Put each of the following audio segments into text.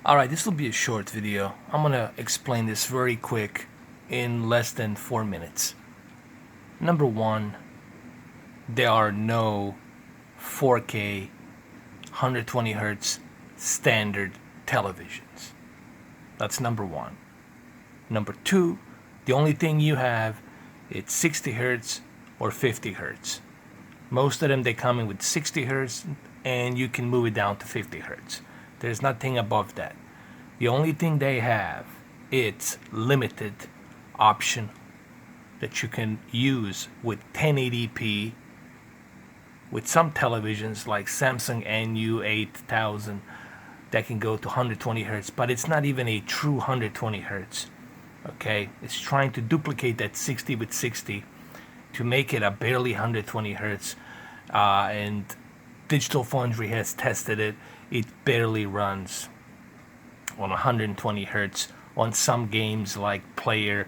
Alright, this will be a short video. I'm gonna explain this very quick in less than 4 minutes. Number one, there are no 4K 120Hz standard televisions. That's number one. Number two, the only thing you have is 60Hz or 50Hz. Most of them, they come in with 60Hz and you can move it down to 50Hz. There's nothing above that. The only thing they have, it's limited option that you can use with 1080p with some televisions like Samsung NU8000 that can go to 120 Hz, but it's not even a true 120 Hz. Okay, it's trying to duplicate that 60 with 60 to make it a barely 120 Hz, and Digital Foundry has tested it. It barely runs on 120 Hz on some games like player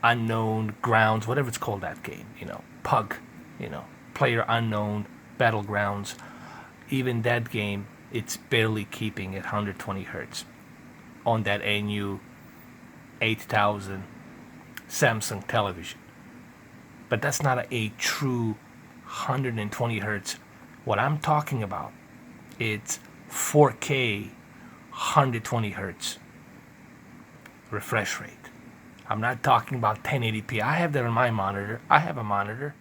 unknown grounds, whatever it's called, that game, pug, player unknown battlegrounds. Even that game, it's barely keeping at 120 Hz on that NU 8000 Samsung television. But that's not a true 120 Hz. What I'm talking about, it's 4K 120 Hz refresh rate. I'm not talking about 1080p. I have that on my monitor. I have a monitor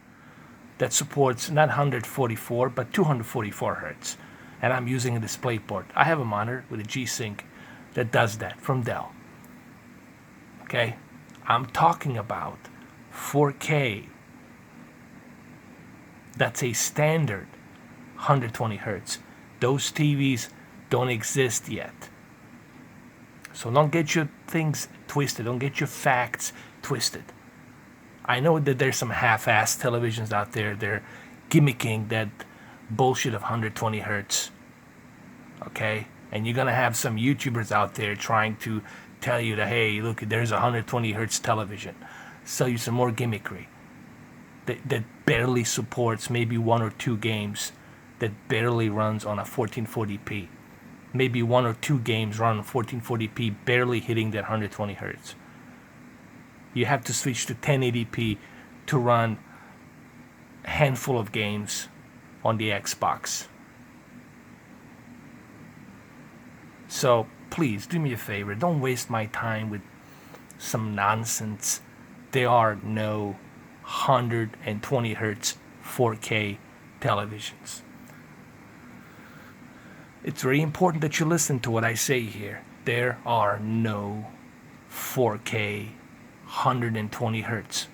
that supports not 144 but 244 Hz, and I'm using a DisplayPort. I have a monitor with a G-Sync that does that from Dell. Okay, I'm talking about 4K. That's a standard 120 Hz. Those TVs don't exist yet. So don't get your things twisted. Don't get your facts twisted. I know that there's some half-assed televisions out there. They're gimmicking that bullshit of 120 Hz. Okay? And you're going to have some YouTubers out there trying to tell you that, hey, look, there's a 120 Hz television. Sell you some more gimmickry. That barely supports maybe one or two games, that barely runs on a 1440p. Maybe one or two games run on 1440p, barely hitting that 120 Hz. You have to switch to 1080p to run a handful of games on the Xbox. So please do me a favor, don't waste my time with some nonsense. There are no 120 Hz 4K televisions. It's very important that you listen to what I say here. There are no 4K 120 Hz.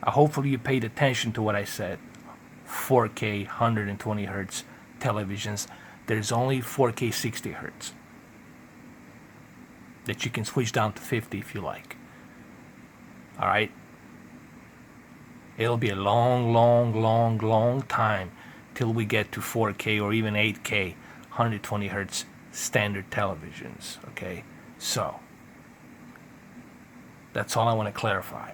Hopefully you paid attention to what I said. 4K 120 Hz televisions. There's only 4K 60 Hz that you can switch down to 50 if you like. Alright? It'll be a long time till we get to 4K or even 8K 120 Hz standard televisions. Okay, so that's all I want to clarify.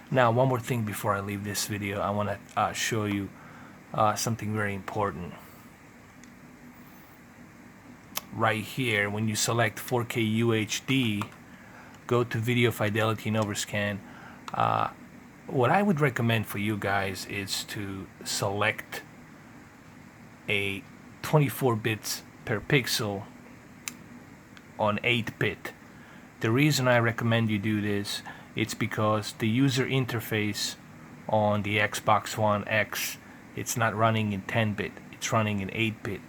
Now, one more thing before I leave this video. I want to show you something very important. Right here, when you select 4K UHD, go to video fidelity and overscan. What I would recommend for you guys is to select a 24 bits per pixel on 8-bit. The reason I recommend you do this, it's because the user interface on the Xbox One X, it's not running in 10-bit, it's running in 8-bit.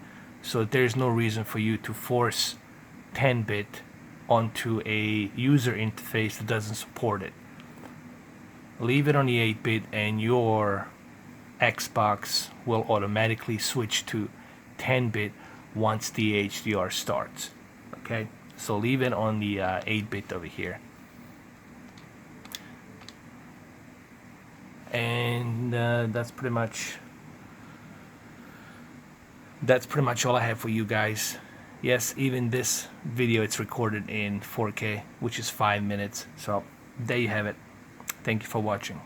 So there's no reason for you to force 10-bit onto a user interface that doesn't support it. Leave it on the 8-bit and your Xbox will automatically switch to 10-bit once the HDR starts. Okay, so leave it on the 8-bit over here. And that's pretty much all I have for you guys. Yes, even this video, it's recorded in 4K, which is 5 minutes. So there you have it. Thank you for watching.